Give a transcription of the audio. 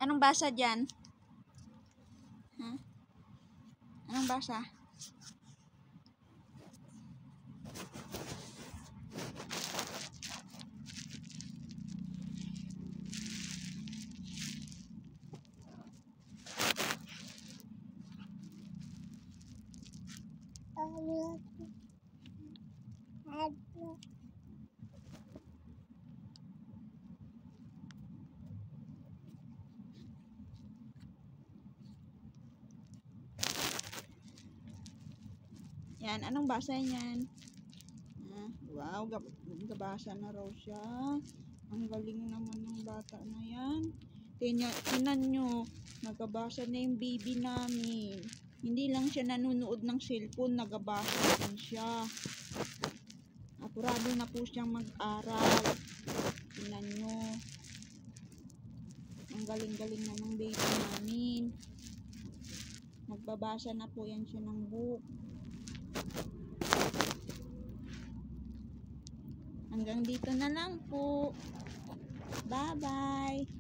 Anong basa dyan? Ha? Anong basa? Yan, anong basa niyan? Wow, gabasa na raw siya. Ang galing naman ng bata na yan. Tinan nyo, nagabasa na yung baby namin. Hindi lang siya nanonood ng cellphone, nagabasa din siya. Apurado na po siyang mag-aral. Tinan nyo. Ang galing-galing na ng baby namin. Nagbabasa na po yan siya ng book. Hanggang dito na lang po. Bye-bye.